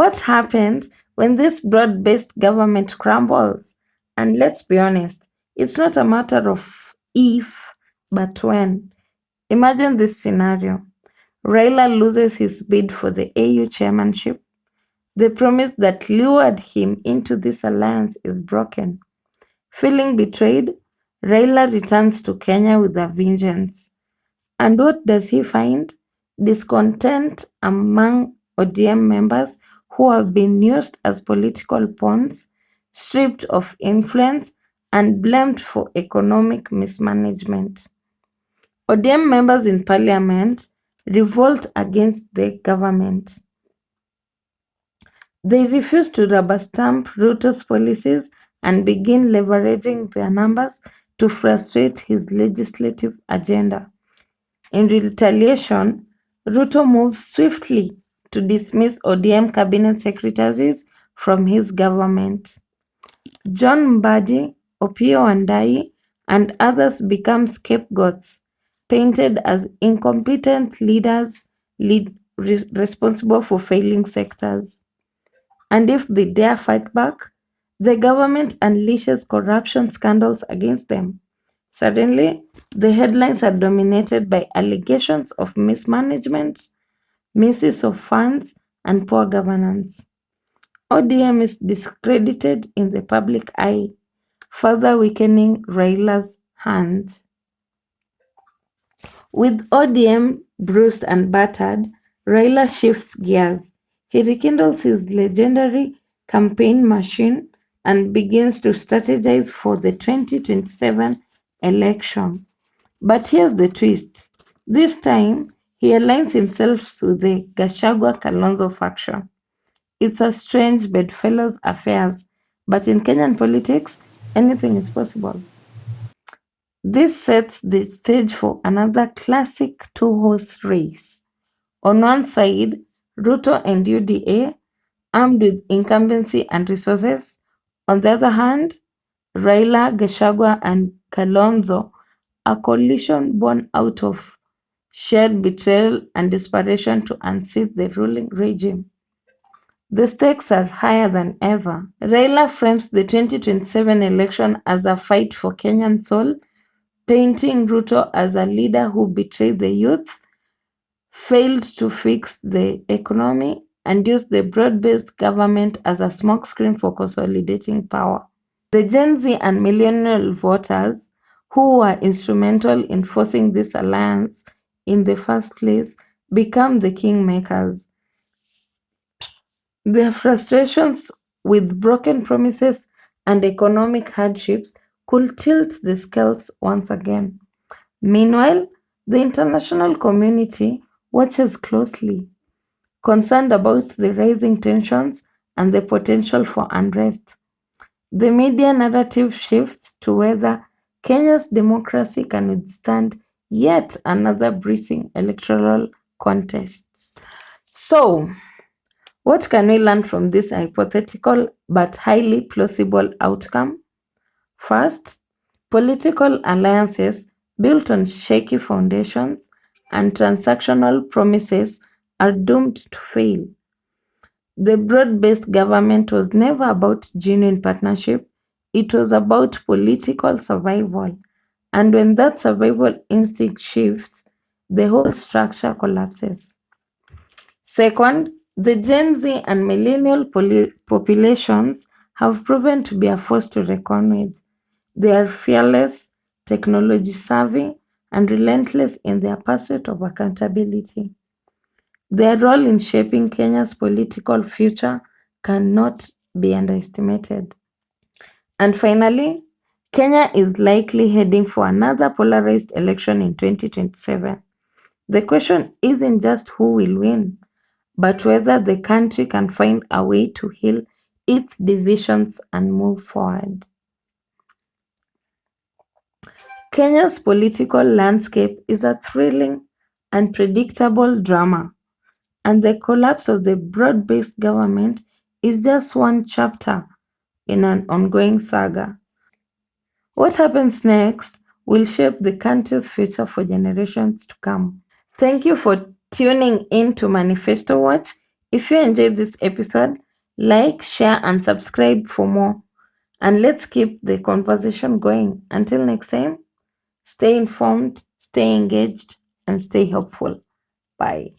What happens when this broad-based government crumbles? And let's be honest, it's not a matter of if, but when. Imagine this scenario. Raila loses his bid for the AU chairmanship. The promise that lured him into this alliance is broken. Feeling betrayed, Raila returns to Kenya with a vengeance. And what does he find? Discontent among ODM members who have been used as political pawns, stripped of influence, and blamed for economic mismanagement. ODM members in parliament revolt against the government. They refuse to rubber stamp Ruto's policies and begin leveraging their numbers to frustrate his legislative agenda. In retaliation, Ruto moves swiftly to dismiss ODM cabinet secretaries from his government. John Mbadi, Opiyo Wandayi, and others become scapegoats, painted as incompetent leaders responsible for failing sectors. And if they dare fight back, the government unleashes corruption scandals against them. Suddenly, the headlines are dominated by allegations of mismanagement, misuse of funds, and poor governance. ODM is discredited in the public eye, further weakening Raila's hand. With ODM bruised and battered, Raila shifts gears. He rekindles his legendary campaign machine and begins to strategize for the 2027 election. But here's the twist. This time, he aligns himself with the Gachagua-Kalonzo faction. It's a strange bedfellows affairs, but in Kenyan politics, anything is possible. This sets the stage for another classic two-horse race. On one side, Ruto and UDA, armed with incumbency and resources. On the other hand, Raila, Gachagua, and Kalonzo, a coalition born out of shared betrayal and desperation to unseat the ruling regime. The stakes are higher than ever. Raila frames the 2027 election as a fight for Kenyan soul, painting Ruto as a leader who betrayed the youth, failed to fix the economy, and used the broad-based government as a smokescreen for consolidating power. The Gen Z and millennial voters who were instrumental in forcing this alliance in the first place become the kingmakers. Their frustrations with broken promises and economic hardships could tilt the scales once again. Meanwhile, the international community watches closely, concerned about the rising tensions and the potential for unrest. The media narrative shifts to whether Kenya's democracy can withstand yet another bracing electoral contests. So, what can we learn from this hypothetical but highly plausible outcome? First, political alliances built on shaky foundations and transactional promises are doomed to fail. The broad-based government was never about genuine partnership, it was about political survival. And when that survival instinct shifts, the whole structure collapses. Second, the Gen Z and millennial populations have proven to be a force to reckon with. They are fearless, technology savvy, and relentless in their pursuit of accountability. Their role in shaping Kenya's political future cannot be underestimated. And finally, Kenya is likely heading for another polarized election in 2027. The question isn't just who will win, but whether the country can find a way to heal its divisions and move forward. Kenya's political landscape is a thrilling and predictable drama, and the collapse of the broad-based government is just one chapter in an ongoing saga. What happens next will shape the country's future for generations to come. Thank you for tuning in to Manifesto Watch. If you enjoyed this episode, like, share, and subscribe for more. And let's keep the conversation going. Until next time, stay informed, stay engaged, and stay hopeful. Bye.